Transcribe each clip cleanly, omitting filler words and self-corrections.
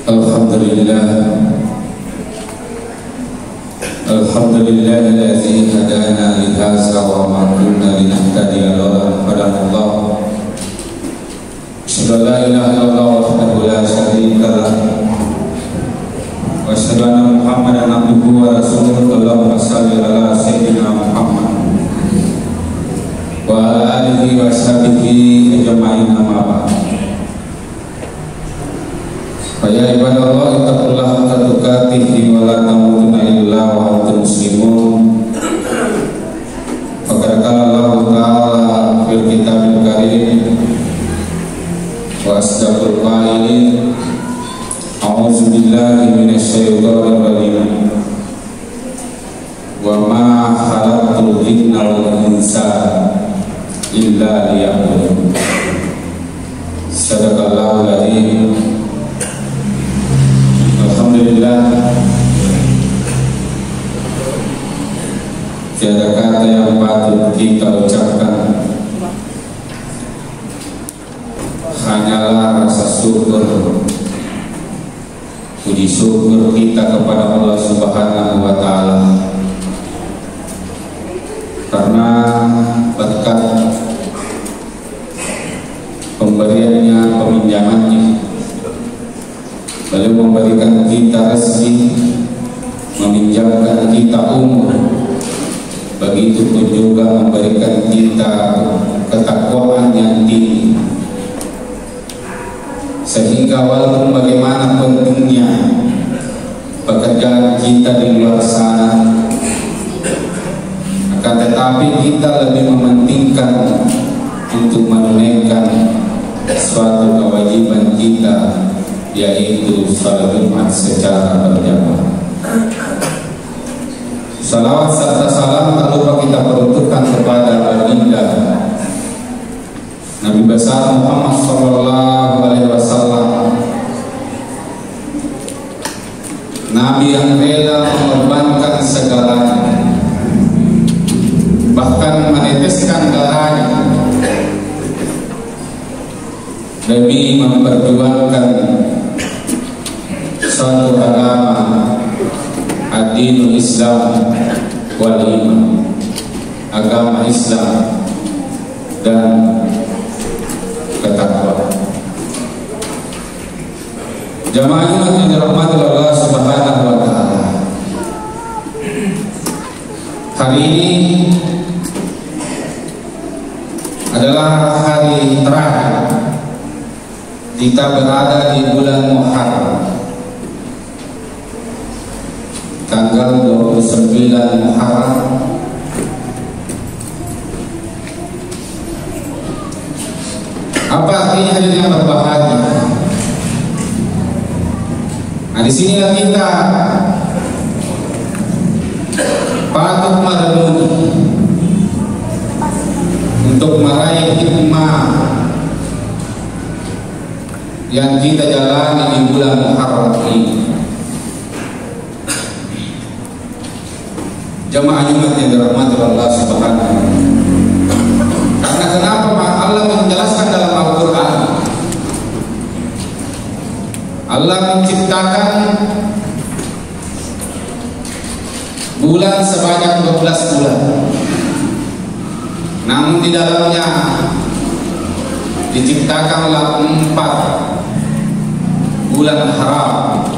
Alhamdulillahilladzi hadana li hadza wa ma kunna linahtadiya laula an hadanallah. Asyhadu an la ilaha illallah wahdahu la syarika lah wa asyhadu anna Muhammadan abduhu wa rasuluhu. Allahumma shalli ala sayyidina Muhammad wa ala alihi wa sahbihi ajma'in, amma ba'd. Ya ibadallah, ittaqullaha haqqa tuqatih wa la tamutunna illa wa antum muslimun. Faqad qala Allah ta'ala fil kitabil karim wa asdaqul qailin a'udzu billahi minasyaitonir rajim wa ma khalaqtul jinna wal insa illa liya'budun. Sadaqallahul adzim. Alhamdulillah, tiada kata yang patut kita ucapkan, hanyalah rasa syukur, puji syukur kita kepada Allah Subhanahu wa Ta'ala, karena berkat pemberiannya, peminjamannya, lalu memberikan kita rezeki, meminjamkan kita umur, begitu pun juga memberikan kita ketakwaan yang tinggi, sehingga walaupun bagaimana pentingnya pekerjaan kita di luar sana, akan tetapi kita lebih mementingkan untuk menunaikan suatu kewajiban kita, yaitu salat Jumat secara berjamaah. Salawat serta salam tak lupa kita peruntukkan kepada baginda Nabi besar Muhammad sallallahu alaihi wasallam, Nabi yang rela mengorbankan segalanya, bahkan meneteskan darahnya demi memperjuangkan suatu agama, ad-dinul Islam wal iman, agama Islam dan ketakwaan. Jamaah yang dirahmati Allah Subhanahu wa Ta'ala, hari ini adalah hari terakhir kita berada di bulan Muharram, tanggal 29 Muharram. Apa artinya hadirin yang berbahagia? Nah, di sinilah kita patut merenungi untuk meraih hikmah yang kita jalani di bulan Muharram ini. Jamaah Jumat yang dirahmati Allah Subhanahu wa Ta'ala. Karena kenapa Allah menjelaskan dalam Al-Quran, Allah menciptakan bulan sebanyak 12 bulan, namun di dalamnya diciptakanlah 4 bulan haram.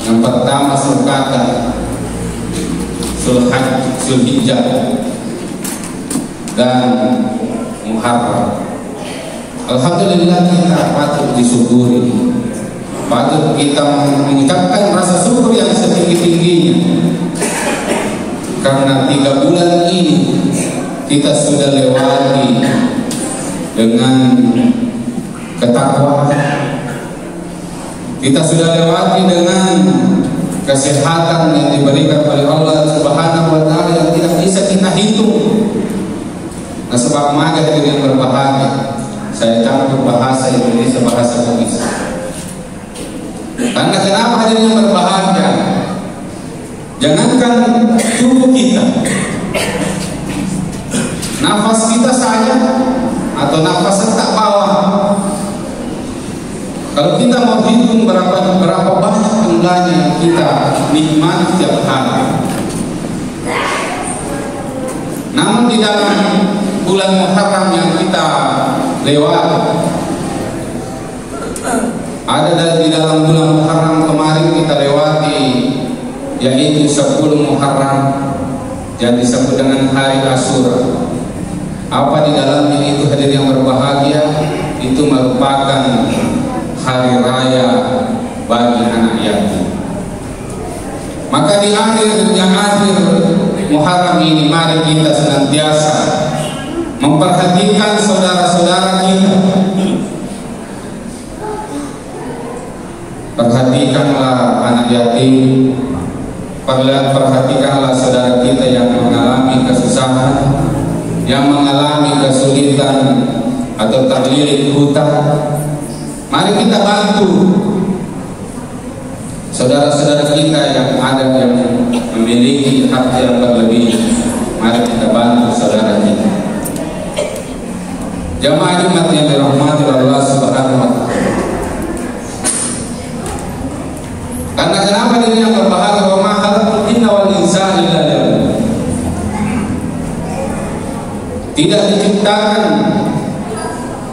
Yang pertama Zulqa'dah, Zulhijjah dan Muharram. Alhamdulillah, kita patut disyukuri, patut kita mengucapkan rasa syukur yang setinggi-tingginya, karena 3 bulan ini kita sudah lewati dengan ketakwaan, kita sudah lewati dengan kesehatan yang diberikan oleh Allah Subhanahu wa Ta'ala yang tidak bisa kita hitung. Nah, sebab maga yang berbahagia, saya campur bahasa Indonesia, bahasa Bugis. Karena kenapa hadirin yang berbahagia? Jangankan tubuh kita, nafas kita saja atau nafas tak bawah, kalau kita kita mau hitung berapa banyak jumlahnya yang kita nikmati setiap hari. Namun di dalam bulan Muharram yang kita lewati, ada di dalam bulan Muharram kemarin kita lewati, yaitu 10 Muharram yang disebut dengan hari Asyura. Apa di dalamnya itu, hadirin yang berbahagia, itu merupakan hari raya bagi anak yatim. Maka di akhir Muharram ini, mari kita senantiasa memperhatikan saudara-saudara kita. Perhatikanlah anak yatim, perhatikanlah saudara kita yang mengalami kesusahan, yang mengalami kesulitan atau terlilit hutang. Mari kita bantu saudara-saudara kita yang ada yang memiliki hak yang berlebih. Mari kita bantu saudara kita. Jamaah Jumat yang dirahmati Allah Subhanahu wa Ta'ala. Karena kenapa diri yang berbahagia, wa ma khalaqtul jinna wal insa illa liya'budun. Tidak diciptakan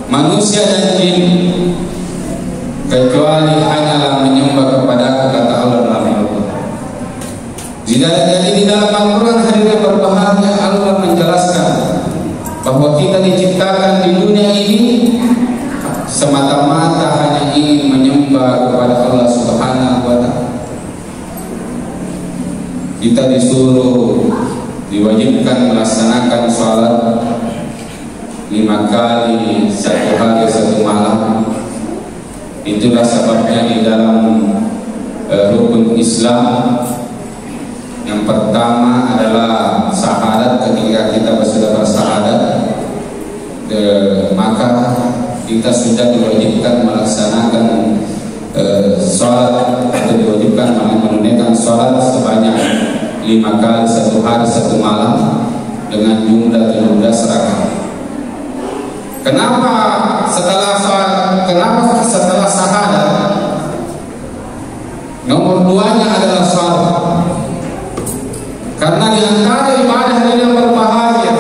manusia dan jin kecuali hanyalah menyembah kepada kata Allah dalam Al-Quran. Jadi di dalam Al-Quran hadirin berbahagia, Allah menjelaskan bahwa kita diciptakan di dunia ini semata-mata hanya ingin menyembah kepada Allah Subhanahu wa Ta'ala. Kita disuruh, diwajibkan melaksanakan sholat 5 kali 1 hari 1 malam. Itulah sebabnya di dalam rukun Islam yang pertama adalah syahadat. Ketika kita sudah bersyahadat, maka kita sudah diwajibkan melaksanakan sholat, atau diwajibkan menunaikan sholat sebanyak 5 kali 1 hari 1 malam dengan jumlah 17 rakaat. Kenapa setelah syahadat nomor 2-nya adalah sholat? Karena di antara ibadah yang berbahagia,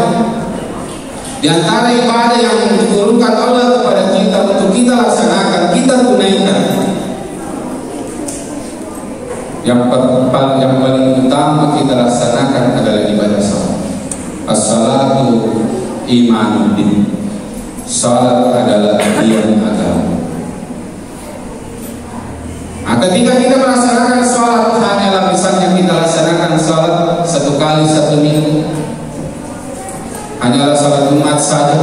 di antara ibadah yang diturunkan Allah kepada kita untuk kita laksanakan, kita tunaikan, yang paling utama kita laksanakan adalah ibadah salat. As-salatu imanuddin. Salat adalah tiang agama. Nah, ketika kita melaksanakan salat, hanyalah misalnya kita laksanakan salat 1 kali 1 minggu, hanyalah salat Jumat saja.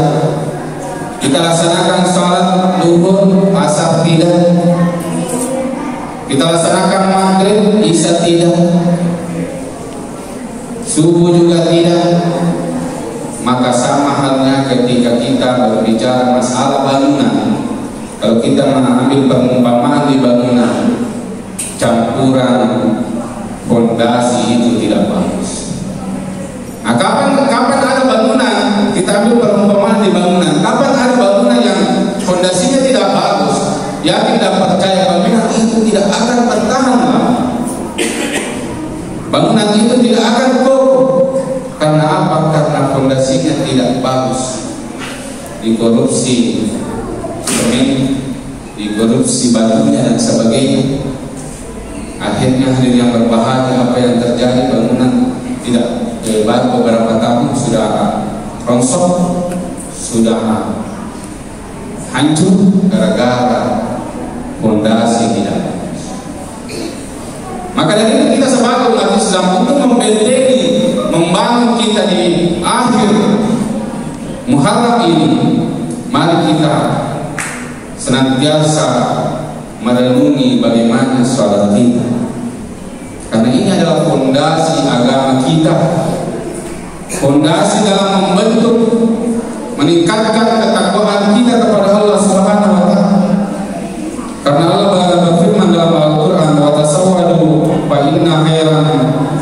Kita laksanakan salat zuhur, asar tidak. Kita laksanakan maghrib, isya tidak, subuh juga tidak. Maka sama halnya ketika kita berbicara masalah bangunan. Kalau kita mengambil perumpamaan di bangunan, campuran fondasi itu tidak bagus. Nah, kapan ada bangunan, kita ambil perumpamaan di bangunan. Kapan ada bangunan yang fondasinya tidak bagus, yakin dan percaya bangunan itu tidak akan bertahan lama. Bangunan itu tidak akan kokoh. Karena apa? Karena fondasinya tidak bagus. Dikorupsi semen, dikorupsi batunya dan sebagainya. Akhirnya hadirin yang berbahagia, apa yang terjadi? Bangunan tidak baru beberapa tahun sudah rongsok, sudah hancur gara-gara fondasi tidak bagus. Maka dari itu kita sebagai umat Islam untuk membentengi, membangun kita di akhir Muharram ini, mari kita senantiasa merenungi bagaimana sholat kita, karena ini adalah fondasi agama kita, fondasi dalam membentuk, meningkatkan ketakwaan kita kepada Allah Subhanahu wa Ta'ala. Karena Allah berfirman dalam Al-Quran, wa tasawwadu fa inna khairan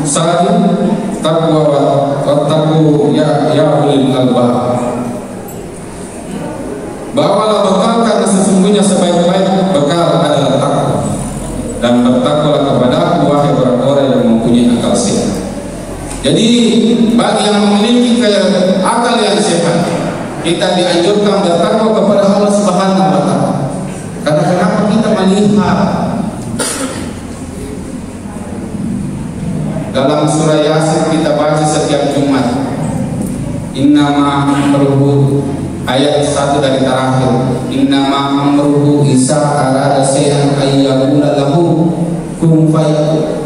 zadi taqwa wattaqu ya ulil albab. Bawalah bekal karena sesungguhnya sebaik-baik bekal adalah takwa. Dan bertakwalah kepada Aku wahai orang-orang yang mempunyai akal sehat. Jadi bagi yang memiliki akal yang sehat, kita dianjurkan bertakwa kepada Allah Subhanahu wa Ta'ala. Karena kenapa kita melihat dalam surah Yasin kita baca setiap Jumat, innama amruhu, ayat 1 dari terakhir, innama amruhu isa arada syai'an ayyaqula lahu kun fayakun.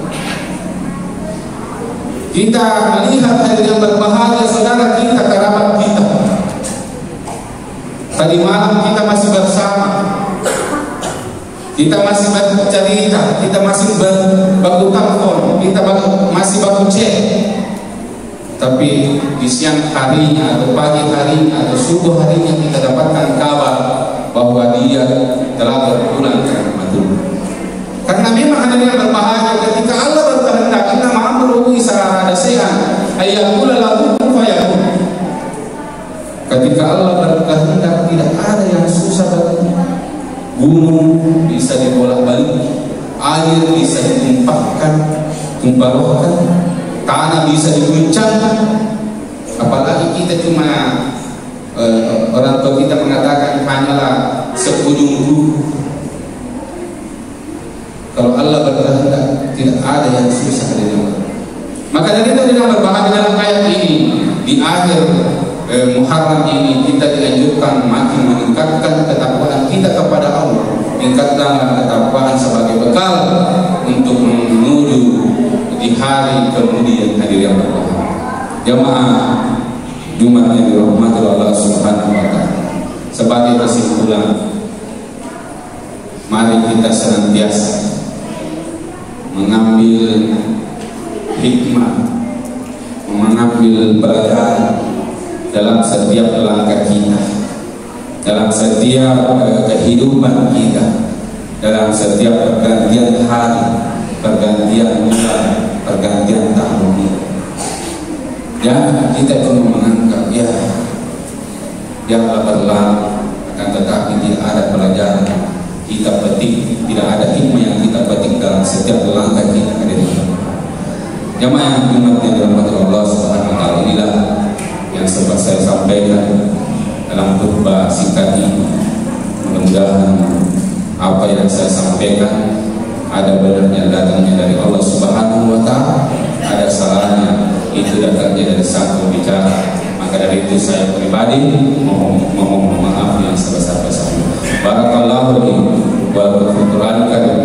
Kita melihat hari yang berbahagia saudara kita, kerabat kita. Tadi malam kita masih bersama, kita masih bercerita, kita masih baku telepon, kita masih baku chat. Tapi di siang harinya atau pagi harinya atau subuh harinya kita dapatkan kabar bahwa dia telah berpulang ke rahmatullah. Karena memang ada yang berbahagia ketika Allah berkehendak, inna ma'amruhu isa arada syai'an ayyaqula lahu kun fayakun. Ketika Allah berkehendak tidak ada yang susah baginya. Gunung bisa dibolak-balik, air bisa ditumpahkan, tanah bisa diguncangkan. Apalagi kita cuma orang tua kita mengatakan hanyalah sekujung tubuh. Kalau Allah berkehendak tidak ada yang susah dari Allah. Maka dari itu kita berbahagia dalam ayat ini. Di akhir Muharram ini kita dianjurkan makin meningkatkan ketakwaan kita kepada Allah. Tingkatkanlah ketakwaan sebagai bekal untuk menuju di hari kemudian hadir yang berbahagia. Jamaah Jumat yang dirahmati Allah Subhanahu wa Ta'ala. Sebagai kesimpulan, mari kita senantiasa mengambil hikmah, mengambil pelajaran dalam setiap langkah kita, dalam setiap kehidupan kita, dalam setiap pergantian hari, pergantian bulan, pergantian tahun ini. Jangan kita cuma menganggap yang berlalu, akan tetapi tidak ada pelajaran kita petik, tidak ada hikmah yang kita petik dalam setiap langkah kita ke depan. Jamaah yang dirahmati Allah Subhanahu wa Ta'ala, inilah yang sempat saya sampaikan dalam khutbah singkat ini. Mudah-mudahan apa yang saya sampaikan ada benarnya datangnya dari Allah Subhanahu wa Ta'ala, ada salahnya itu datangnya dari satu bicara. Maka dari itu saya pribadi mohon maaf yang sebesar-besarnya. Barakallahu li wa lakum fil Qur'anil karim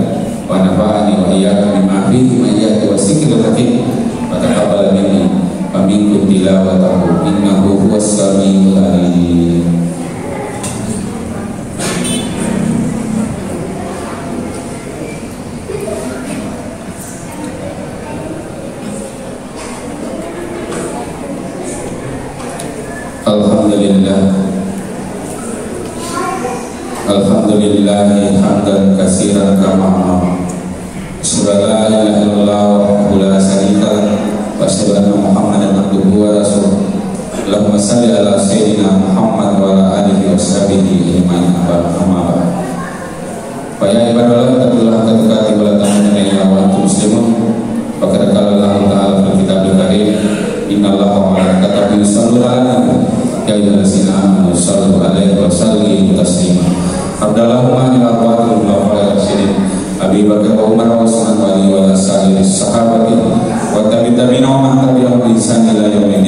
wa nafa'ani wa iyyakum bima fihi min ayati wa zikril hakim wa taqabbal minni wa minkum tilawatahu innahu huwas samiul alim. Alhamdulillah hamdan katsiran kama asyhadu an la ilaha illallah wa la syarika lahu wa asyhadu anna Muhammadan abduhu wa rasuluh. Allahumma shalli ala sayyidina Muhammad wa ala alihi wa sahbihi ajma'in. Amma ba'd. Fa ya ibadallah taqullaha haqqa wa la tamutunna illa wa antum muslimun. Faqad qala Allah ta'ala fil kitabil karim, innallaha wa malaikatahu yusholluna 'alan nabi ya ayyuhallazina amanu shallu 'alaihi wa sallimu taslima. Abdallahumma ila arwahil mulawwal rasyidin Abi Bakar wa Umar wa Utsman wa Ali wa sa'iri sahabati wa tabi'in wa man tabi'ahum bi ihsan ila yaumil.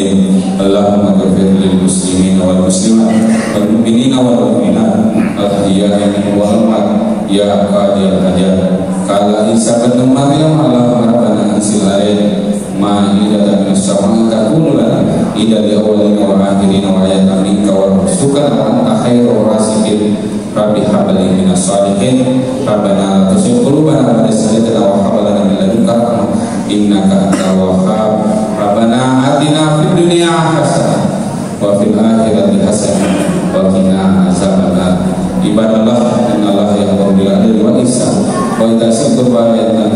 Allahumma ighfir lil muslimin wal muslimat wal mu'minina wal mu'minat al ahya'i minhum wal amwat ya qadiyal hajat. Qala Isa bin Maryam, Allahumma rabbana anzil alaina ma'idatan minas sama'i takunu lana idan li awwalina wa akhirina wa ayatan minka warzuqna wa anta khairur raziqin. Rabbi habli minas shalihin Rabbana la tuzigh qulubana ba'da idh hadaytana wa hab lana min ladunka rahmah innaka antal wahhab. Rabbana atina fid dunya hasanah wa fil akhirati hasanah wa qina azabannar. Ibadallah, innallaha ya'muru bil 'adli wal ihsan wa ita'i dzil qurba wa yanha